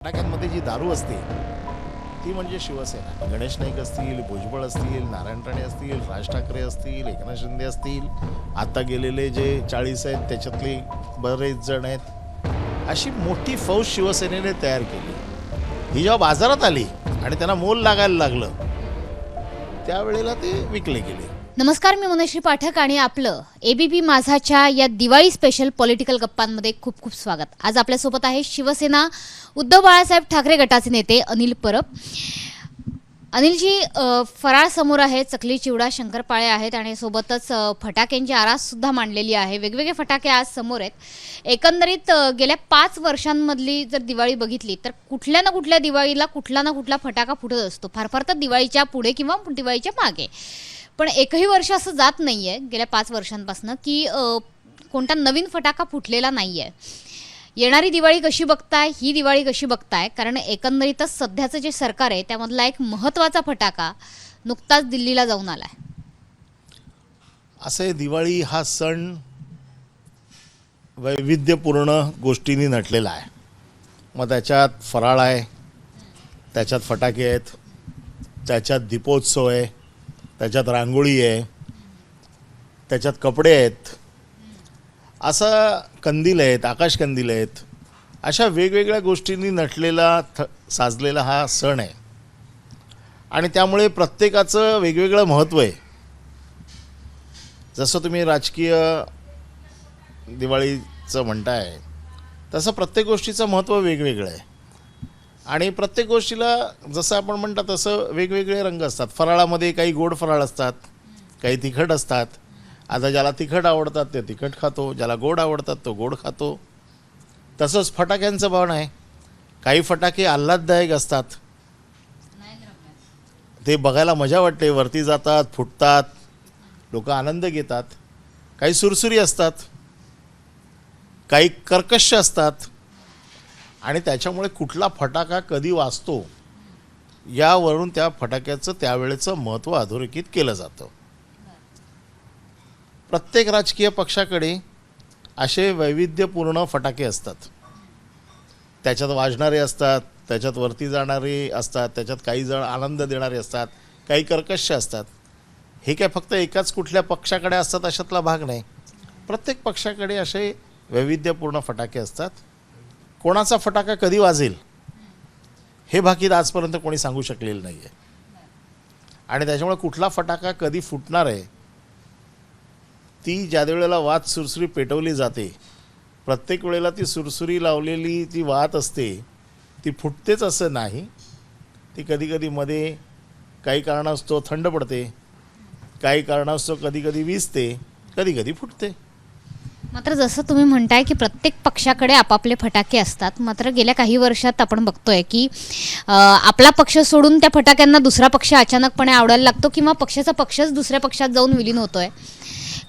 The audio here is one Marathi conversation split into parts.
फटाक्यांमध्ये जी दारू असते ती म्हणजे शिवसेना. गणेश नाईक असतील, भुजबळ असतील, नारायण राणे असतील, राज ठाकरे असतील, एकनाथ शिंदे असतील, आता गेलेले जे 40 आहेत त्याच्यातले बरेच जण आहेत. अशी मोठी फौज शिवसेनेने तयार केली. ही जेव्हा बाजारात आली आणि त्यांना मोल लागायला लागलं त्यावेळेला ते विकले गेले. नमस्कार, मी मनश्री पाठक आणि आपलं एबीपी माझाच्या या दिवाळी स्पेशल पॉलिटिकल गप्पांमध्ये खूप खूप स्वागत. आज आपल्यासोबत आहे शिवसेना उद्धव बाळासाहेब ठाकरे गटाचे नेते अनिल परब. अनिलजी, फराळ समोर आहे, चकली चिवडा शंकरपाळे आहेत आणि सोबतच फटाक्यांची आराससुद्धा मांडलेली आहे. वेगवेगळे फटाके आज समोर आहेत. एकंदरीत गेल्या 5 वर्षांमधली जर दिवाळी बघितली तर कुठल्या ना कुठल्या दिवाळीला कुठला ना कुठला फटाका फुटत असतो, फार फार तर दिवाळीच्या पुढे किंवा दिवाळीच्या मागे. पण एकही वर्ष असं जात नाही आहे गेल्या 5 वर्षांपासून की कोणता नवीन फटाका फुटलेला नाही आहे. येणारी दिवाळी कशी बघताय, ही दिवाळी कशी बघताय? कारण एकंदरीतच सध्याचं जे सरकार आहे त्यामधला एक महत्त्वाचा फटाका नुकताच दिल्लीला जाऊन आला आहे. असे दिवाळी हा सण वैविध्यपूर्ण गोष्टींनी नटलेला आहे. मग त्याच्यात फराळ आहे, त्याच्यात फटाके आहेत, त्याच्यात दीपोत्सव आहे, त्याच्यात रांगोळी आहे, त्याच्यात कपडे आहेत, असं कंदील आहेत, आकाशकंदील आहेत. अशा वेगवेगळ्या गोष्टींनी नटलेला साजलेला हा सण आहे आणि त्यामुळे प्रत्येकाचं वेगवेगळं महत्त्व आहे. जसं तुम्ही राजकीय दिवाळीचं म्हणताय तसं प्रत्येक गोष्टीचं महत्त्व वेगवेगळं आहे आणि प्रत्येक गोष्टीला जसं आपण म्हणतात तसं वेगवेगळे रंग असतात. फराळामध्ये काही गोड फराळ असतात, काही तिखट असतात. आता ज्याला तिखट आवडतात ते तिखट खातो, ज्याला गोड आवडतात तो गोड खातो. तसंच फटाक्यांचं पण आहे. काही फटाके आल्हाददायक असतात, ते बघायला मजा वाटते, वरती जातात, फुटतात, लोक आनंद घेतात. काही सुरसुरी असतात, काही कर्कश असतात आणि त्याच्यामुळे कुठला फटाका कधी वाजतो यावरून त्या फटाक्याचं त्यावेळेचं महत्त्व अधोरेखित केलं जातं. प्रत्येक राजकीय पक्षाकडे असे वैविध्यपूर्ण फटाके असतात. त्याच्यात वाजणारे असतात, त्याच्यात वरती जाणारे असतात, त्याच्यात काही जण आनंद देणारे असतात, काही कर्कश असतात. हे काय फक्त एकाच कुठल्या पक्षाकडे असतात अशातला भाग नाही. प्रत्येक पक्षाकडे असे वैविध्यपूर्ण फटाके असतात. कोणाचा फटाका कधी वाजेल हे भाकीत आजपर्यंत कोणी सांगू शकलेलं नाही आहे आणि त्याच्यामुळे कुठला फटाका कधी फुटणार आहे ती ज्या वेळेला वात सुरसुरी पेटवली जाते, प्रत्येक वेळेला ती सुरसुरी लावलेली ती वात असते, ती फुटतेच असं नाही. ती कधी कधी मध्ये काही कारणास्तव थंड पडते, काही कारणास्तव कधी कधी विझते, कधी कधी फुटते. मात्र जसं तुम्ही म्हणताय की प्रत्येक पक्षाकडे आपापले फटाके असतात, मात्र गेल्या काही वर्षात आपण बघतोय की आपला पक्ष सोडून त्या फटाक्यांना दुसरा पक्ष अचानकपणे आवडायला लागतो किंवा पक्षाचा पक्षच दुसऱ्या पक्षात जाऊन विलीन होतोय.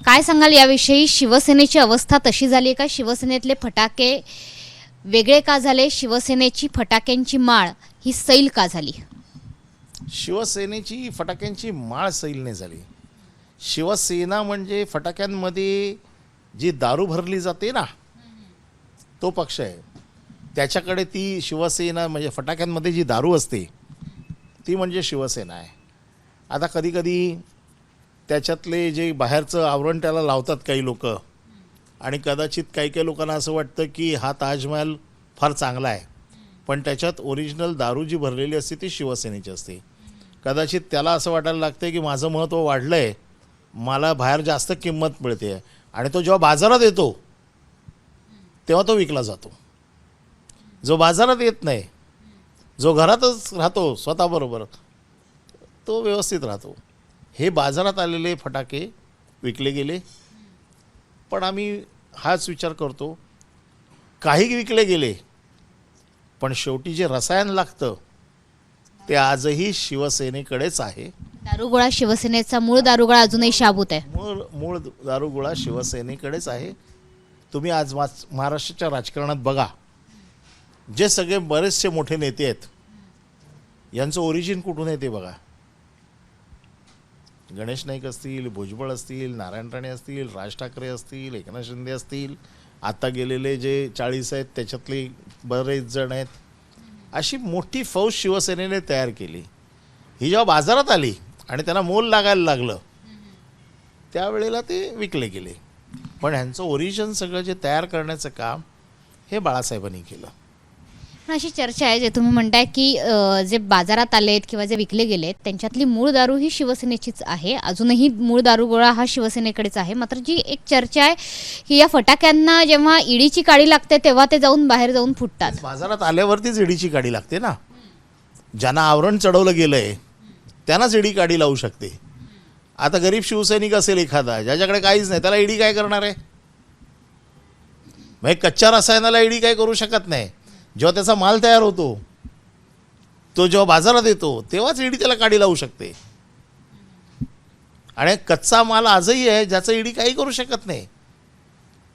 काय सांगाल याविषयी? शिवसेनेची अवस्था तशी झाली आहे का? शिवसेनेतले फटाके वेगळे का झाले? शिवसेनेची फटाक्यांची माळ ही सैल का झाली? शिवसेनेची फटाक्यांची माळ सैल नाही झाली. शिवसेना म्हणजे फटाक्यांमध्ये जी दारू भरली जाते ना, तो पक्ष आहे. त्याच्याकडे ती शिवसेना म्हणजे फटाक्यांमध्ये जी दारू असते ती म्हणजे शिवसेना आहे. आता कधी कधी त्याच्यातले जे बाहेरचं आवरण त्याला लावतात काही लोक आणि कदाचित काही काही लोकांना असं वाटतं की हा ताजमहल फार चांगला आहे, पण त्याच्यात ओरिजिनल दारू जी भरलेली असते ती शिवसेनेची असते. कदाचित त्याला असं वाटायला लागतं की माझं महत्त्व वाढलं आहे, मला बाहेर जास्त किंमत मिळते आणि तो जेव्हा बाजारात येतो तेव्हा तो विकला जातो. जो बाजारात येत नाही, जो घरातच राहतो स्वतःबरोबर, तो व्यवस्थित राहतो. हे बाजारात आलेले फटाके विकले गेले. पण आम्ही हाच विचार करतो, काही विकले गेले पण शेवटी जे रसायन लागतं ते आजही शिवसेनेकडेच आहे. दारुगोळा शिवसेनेचा, मूळ दारुगोळा अजूनही शाबूत आहे. मूळ दारुगोळा शिवसेनेकडेच आहे. तुम्ही आज महाराष्ट्राच्या राजकारणात बघा, जे सगळे बरेचसे मोठे नेते आहेत यांचं ओरिजिन कुठून आहे ते बघा. गणेश नाईक असतील, भुजबळ असतील, नारायण राणे असतील, राज ठाकरे असतील, एकनाथ शिंदे असतील, आता गेलेले जे 40 आहेत त्याच्यातले बरेच जण आहेत. अशी मोठी फौज शिवसेनेने तयार केली. ही जेव्हा बाजारात आली आणि त्यांना मोल लागायला लागलं त्यावेळेला ते विकले गेले. पण ह्यांचं ओरिजिन सगळं जे तयार करण्याचं काम हे बाळासाहेबांनी केलं. पण अशी चर्चा आहे जे तुम्ही म्हणताय की जे बाजारात आलेत किंवा जे विकले गेलेत त्यांच्यातली मूळ दारू ही शिवसेनेचीच आहे. अजूनही मूळ दारूगोळा हा शिवसेनेकडेच आहे. मात्र जी एक चर्चा आहे की या फटाक्यांना जेव्हा ईडीची काडी लागते तेव्हा ते बाहेर जाऊन फुटतात. बाजारात आल्यावरतीच ईडीची काडी लागते ना. ज्यांना आवरण चढवलं गेलंय त्यांनाच ईडी काडी लावू शकते. आता गरीब शिवसैनिक असेल एखादा ज्याच्याकडे काहीच नाही त्याला ईडी काय करणार आहे? म्हणजे कच्च्या रसायनाला ईडी काय करू शकत नाही. जेव्हा त्याचा माल तयार होतो तो जेव्हा बाजारात येतो तेव्हाच ईडी त्याला काडी लावू शकते. आणि कच्चा माल आजही आहे ज्याचं ईडी काही करू शकत नाही.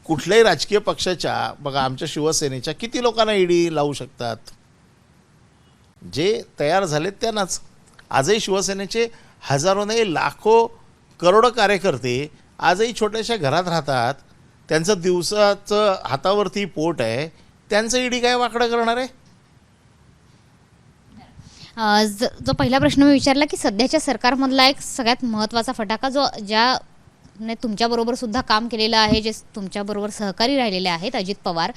कुठल्याही राजकीय पक्षाच्या बघा आमच्या शिवसेनेच्या किती लोकांना ईडी लावू शकतात? जे तयार झालेत त्यांनाच. आजही शिवसेनेचे हजारो नाही लाखो करोडो कार्यकर्ते आजही छोट्याशा घरात राहतात. त्यांचं दिवसाचं हातावरती पोट आहे. त्यांचं ईडी काय वाकडं करणार आहे? जो पहिला प्रश्न मी विचारला की सध्याच्या सरकारमधला एक सगळ्यात महत्त्वाचा फटाका जो ज्याने तुमच्याबरोबर सुद्धा काम केलेलं आहे, जे तुमच्याबरोबर सहकारी राहिलेले आहेत अजित पवार,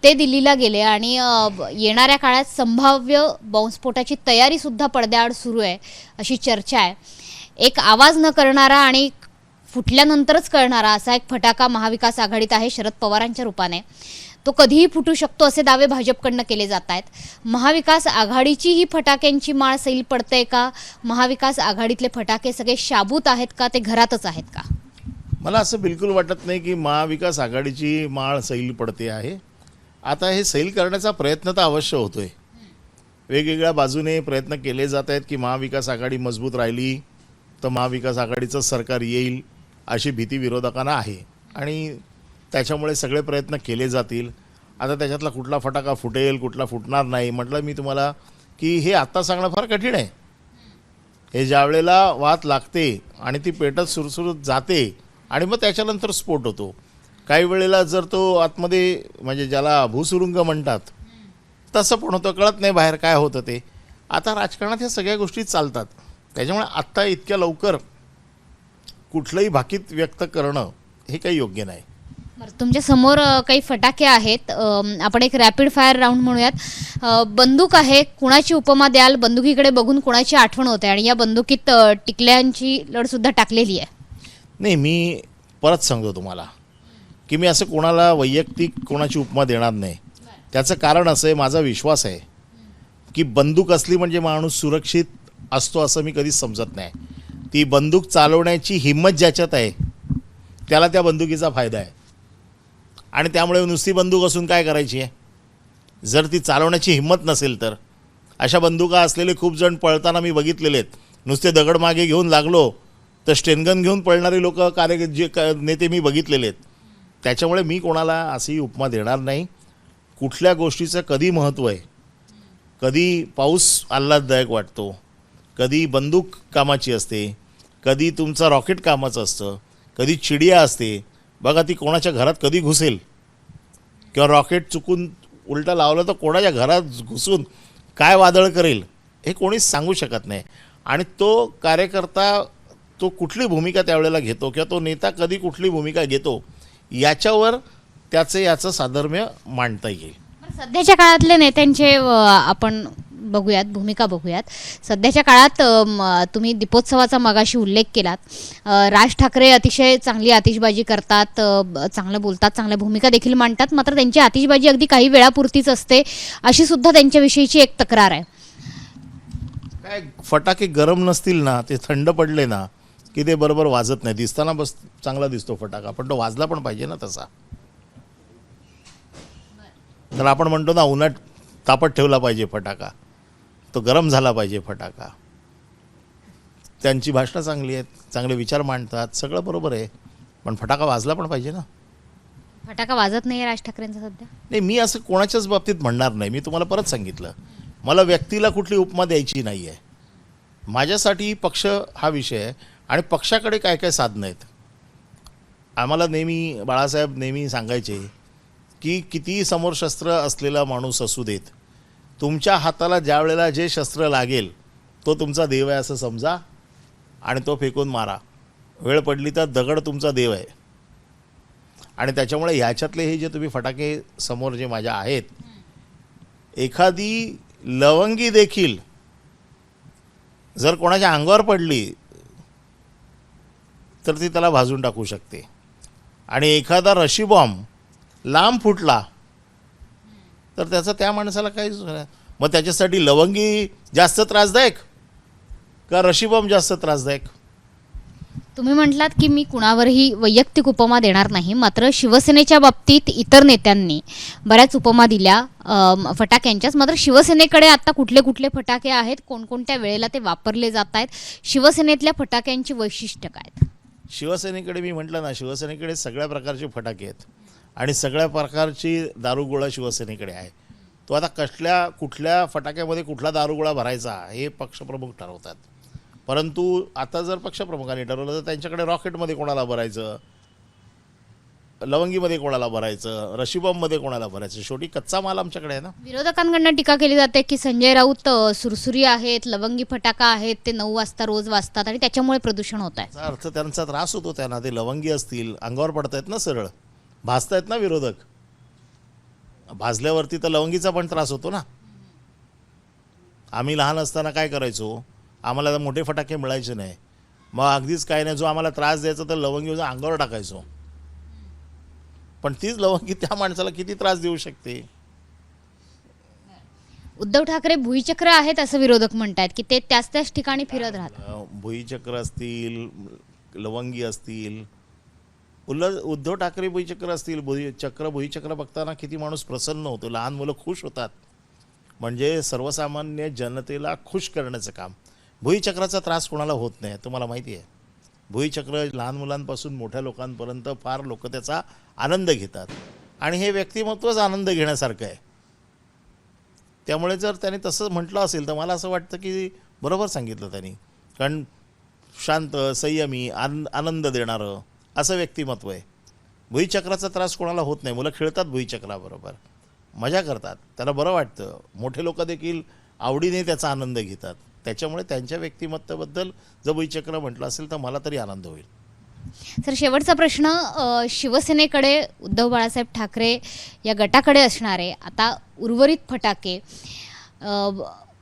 ते दिल्लीला गेले आणि येणाऱ्या काळात संभाव्य बॉम्बस्फोटाची तयारीसुद्धा पडद्याआड सुरू आहे अशी चर्चा आहे. एक आवाज न करणारा आणि फुटल्यानंतरच कळणारा असा एक फटाका महाविकास आघाडीत आहे शरद पवारांच्या रूपाने. तो कधीही फुटू शकतो असे दावे भाजपकडनं केले जात आहेत. महाविकास आघाडीची ही फटाक्यांची माळ सैल पडते का? महाविकास आघाडीतले फटाके सगळे शाबूत आहेत का? ते घरातच आहेत का? मला असं बिलकुल वाटत नाही की महाविकास आघाडीची माळ सैल पडते आहे. आता हे सैल करण्याचा प्रयत्न तर अवश्य होतोय. वेगवेगळ्या बाजूने प्रयत्न केले जात आहेत की महाविकास आघाडी मजबूत राहिली तर महाविकास आघाडीचं सरकार येईल अशी भीती विरोधकांना आहे आणि त्याच्यामुळे सगळे प्रयत्न केले जातील. आता त्याच्यातला कुठला फटाका फुटेल कुठला फुटणार नाही म्हटलं मी तुम्हाला की हे आत्ता सांगणं फार कठीण आहे. हे ज्यावेळेला वात लागते आणि ती पेटत सुरसुरत जाते आणि मग त्याच्यानंतर स्फोट होतो. काही वेळेला जर तो आतमध्ये म्हणजे ज्याला भूसुरुंग म्हणतात तसं पण होतं, कळत नाही बाहेर काय होतं ते. आता राजकारणात ह्या सगळ्या गोष्टी चालतात. त्याच्यामुळे आत्ता इतक्या लवकर कुठलंही भाकीत व्यक्त करणं हे काही योग्य नाही. तुमच्या समोर काही फटाके आहेत. आपण एक रॅपिड फायर राऊंड म्हणूयात. बंदूक आहे, कुणाची उपमा द्याल? बंदुकीकडे बघून कुणाची आठवण होते? आणि या बंदुकीत टिकल्यांची लढसुद्धा टाकलेली आहे. नाही, मी परत सांगतो तुम्हाला की मी असं कोणाला वैयक्तिक कोणाची उपमा देणार नाही. त्याचं कारण असं आहे, माझा विश्वास आहे की बंदूक असली म्हणजे माणूस सुरक्षित असतो असं मी कधीच समजत नाही. ती बंदूक चालवण्याची हिंमत ज्याच्यात आहे त्याला त्या बंदुकीचा फायदा आहे. आणि त्यामुळे नुसती बंदूक असून काय करायची आहे? जर ती चालवण्याची हिंमत नसेल तर अशा बंदुका असलेले खूप जण पळताना मी बघितलेले आहेत. नुसते दगड मागे घेऊन लागलो तर स्टेनगन घेऊन पळणारे लोक नेते मी बघितलेले आहेत. त्याच्यामुळे मी कोणाला अशी उपमा देणार नाही. कुठल्या गोष्टीचं कधी महत्त्व आहे, कधी पाऊस आल्हाददायक वाटतो, कधी बंदूक कामाची असते, कधी तुमचं रॉकेट कामाचं असतं, कधी चिडिया असते. बघा ती कोणाच्या घरात कधी घुसेल किंवा रॉकेट चुकून उलटं लावलं तर कोणाच्या घरात घुसून काय वादळ करेल हे कोणीच सांगू शकत नाही. आणि तो कार्यकर्ता तो कुठली भूमिका त्यावेळेला घेतो किंवा तो नेता कधी कुठली भूमिका घेतो याच्यावर याचं साधर्म्य मांडता येईल. सध्याच्या काळातले नेत्यांचे आपण बघूयात, भूमिका बघूयात. सध्याच्या काळात तुम्ही दीपोत्सवाचा मगाशी उल्लेख केलात. राज ठाकरे अतिशय चांगली आतिषबाजी करतात, चांगलं बोलतात, चांगल्या भूमिका देखील मांडतात. मात्र त्यांची आतिषबाजी अगदी काही वेळापुरतीच असते अशी सुद्धा त्यांच्याविषयीची एक तक्रार आहे. काय फटाके गरम नसतील ना, ते थंड पडले ना की ते बरोबर वाजत नाही. दिसताना बस चांगला दिसतो फटाका, पण तो वाजला पण पाहिजे ना तसा. तर आपण म्हणतो ना उन्हात तापत ठेवला पाहिजे फटाका, तो गरम झाला पाहिजे फटाका. त्यांची भाषणं चांगली आहेत, चांगले विचार मांडतात, सगळं बरोबर आहे, पण फटाका वाजला पण पाहिजे ना. फटाका वाजत नाही राज ठाकरेंचा सध्या? नाही, मी असं कोणाच्याच बाबतीत म्हणणार नाही. मी तुम्हाला परत सांगितलं, मला व्यक्तीला कुठली उपमा द्यायची नाही आहे. माझ्यासाठी पक्ष हा विषय आहे आणि पक्षाकडे काय काय साधनं आहेत. आम्हाला नेहमी बाळासाहेब नेहमी सांगायचे की कितीही समोर शस्त्र असलेला माणूस असू देत, तुमच्या हाताला ज्या वेळेला जे शस्त्र लागेल तो तुमचा देव आहे असं समजा आणि तो फेकून मारा. वेळ पडली तर दगड तुमचा देव आहे. आणि त्याच्यामुळे ह्याच्यातले हे जे तुम्ही फटाके समोर जे माझ्या आहेत, एखादी लवंगी देखील जर कोणाच्या अंगावर पडली तर ती त्याला भाजून टाकू शकते. आणि एखादा रशी बॉम्ब लांब फुटला तर त्याचा त्या माणसाला काहीच नाही. मग त्याच्यासाठी लवंगी जास्त त्रासदायक का रशी बॉम्ब जास्त त्रासदायक? तुम्ही म्हटलात की मी कुणावरही वैयक्तिक उपमा देणार नाही, मात्र शिवसेनेच्या बाबतीत इतर नेत्यांनी बऱ्याच उपमा दिल्या फटाक्यांच्याच. मात्र शिवसेनेकडे आता कुठले कुठले फटाके आहेत, कोणकोणत्या वेळेला ते वापरले जात आहेत, शिवसेनेतल्या फटाक्यांची वैशिष्ट्य काय आहेत? शिवसेनेकडे मी म्हटलं ना, शिवसेनेकडे सगळ्या प्रकारचे फटाके आहेत आणि सगळ्या प्रकारची दारूगोळा शिवसेनेकडे आहे. तो आता कुठल्या फटाक्यामध्ये कुठला दारूगोळा भरायचा हे पक्षप्रमुख ठरवतात. परंतु आता जर पक्षप्रमुखांनी ठरवलं तर त्यांच्याकडे रॉकेटमध्ये कोणाला भरायचं, लवंगीमध्ये कोणाला भरायचं, रशीबॉम्बमध्ये कोणाला भरायचं, शेवटी कच्चा माल आमच्याकडे आहे ना. विरोधकांकडनं टीका केली जाते की संजय राऊत सुरसुरी आहेत, लवंगी फटाका आहेत, ते 9 वाजता रोज वाजतात आणि त्याच्यामुळे प्रदूषण होत आहे. याचा अर्थ त्यांचा त्रास होतो त्यांना. ते लवंगी असतील, अंगावर पडतायत ना, सरळ भाजतायत ना विरोधक. भाजल्यावरती तर लवंगीचा पण त्रास होतो ना. आम्ही लहान असताना काय करायचो, आम्हाला मोठे फटाके मिळायचे नाही, मग अगदीच काय नाही, जो आम्हाला त्रास द्यायचा तर लवंगी अंगावर टाकायचो. पण तीच लवंगी त्या माणसाला किती त्रास देऊ शकते. उद्धव ठाकरे भुईचक्र आहेत असं विरोधक म्हणतात की ते त्याच ठिकाणी फिरत राहतात. भुईचक्र असतील, लवंगी असतील, उद्धव ठाकरे भुईचक्र असतील, भुईचक्र बघताना किती माणूस प्रसन्न होतो, लहान मुलं खुश होतात. म्हणजे सर्वसामान्य जनतेला खुश करण्याचं काम. भुईचक्राचा त्रास कोणाला होत नाही, तुम्हाला माहिती आहे. भुईचक्र लहान मुलांपासून मोठ्या लोकांपर्यंत फार लोक त्याचा आनंद घेतात आणि हे व्यक्तिमत्वच आनंद घेण्यासारखं आहे. त्यामुळे जर त्यांनी तसं म्हटलं असेल तर मला असं वाटतं की बरोबर सांगितलं त्यांनी. कारण शांत, संयमी, आनंद देणारं असं व्यक्तिमत्व आहे. भुईचक्राचा त्रास कोणाला होत नाही. मुलं खेळतात भुईचक्राबरोबर, मजा करतात, त्याला बरं वाटतं. मोठे लोक देखील आवडीने त्याचा आनंद घेतात. त्याच्यामुळे त्यांच्या व्यक्तिमत्वाबद्दल जर भुईचक्र म्हटलं असेल तर मला तरी आनंद होईल. सर, शेवटचा प्रश्न, शिवसेनेकडे उद्धव बाळासाहेब ठाकरे या गटाकडे असणारे आता उर्वरित फटाके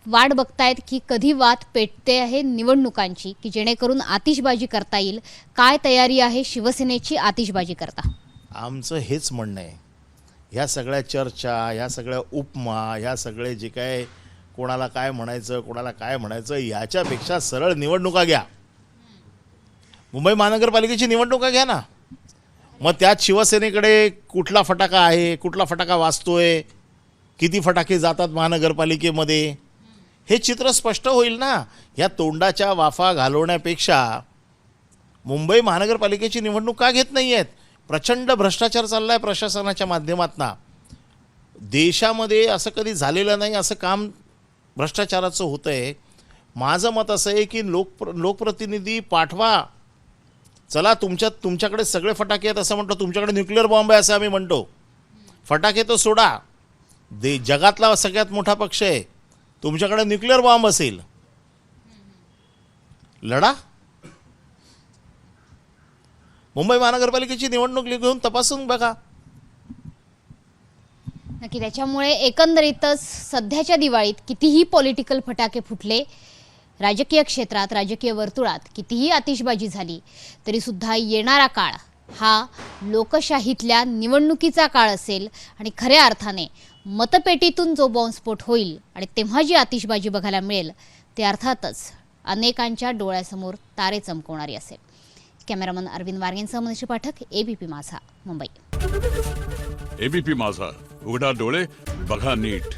वाट बघतायत की कधी वाद पेटते आहे निवडणुकांची, की जेणेकरून आतिषबाजी करता येईल. काय तयारी आहे शिवसेनेची आतिषबाजी करता? आमचं हेच म्हणणं आहे, ह्या सगळ्या चर्चा, ह्या सगळ्या उपमा, ह्या सगळे जे काय कोणाला काय म्हणायचं, कोणाला काय म्हणायचं, याच्यापेक्षा सरळ निवडणुका घ्या. मुंबई महानगरपालिकेची निवडणुका घ्या ना. मग त्यात शिवसेनेकडे कुठला फटाका आहे, कुठला फटाका वाजतोय, किती फटाके जातात महानगरपालिकेमध्ये, हे चित्र स्पष्ट होईल ना. या तोंडाच्या वाफा घालवण्यापेक्षा मुंबई महानगरपालिकेची निवडणूक का घेत नाही आहेत? प्रचंड भ्रष्टाचार चालला आहे प्रशासनाच्या माध्यमातून. देशामध्ये असं कधी झालेलं नाही असं काम भ्रष्टाचाराचं होतं आहे. माझं मत असं आहे की लोकप्रतिनिधी पाठवा. चला, तुमच्याकडे सगळे फटाके आहेत असं म्हणतो, तुमच्याकडे न्यूक्लिअर बॉम्ब आहे असं आम्ही म्हणतो. फटाके तो सोडा, जगातला सगळ्यात मोठा पक्ष आहे, तुमच्याकडे न्यूक्लिअर बॉम्ब असेल, लढा. मुंबई महानगरपालिकेची निवडणूक घेऊन तपासून बघा. नक्की. त्याच्यामुळे एकंदरीतच सध्याच्या दिवाळीत कितीही पॉलिटिकल फटाके फुटले, राजकीय क्षेत्रात, राजकीय वर्तुळात कितीही आतिषबाजी झाली, तरीसुद्धा येणारा काळ हा लोकशाहीतल्या निवडणुकीचा काळ असेल आणि खऱ्या अर्थाने मतपेटीतून जो बॉम्बस्फोट होईल आणि तेव्हा जी आतिषबाजी बघायला मिळेल ते अर्थातच अनेकांच्या डोळ्यासमोर तारे चमकवणारी असेल. कॅमेरामन अरविंद वारगेंसह मनीष पाठक, एबीपी माझा, मुंबई. एबीपी माझा, उघडा डोळे बघा नीट.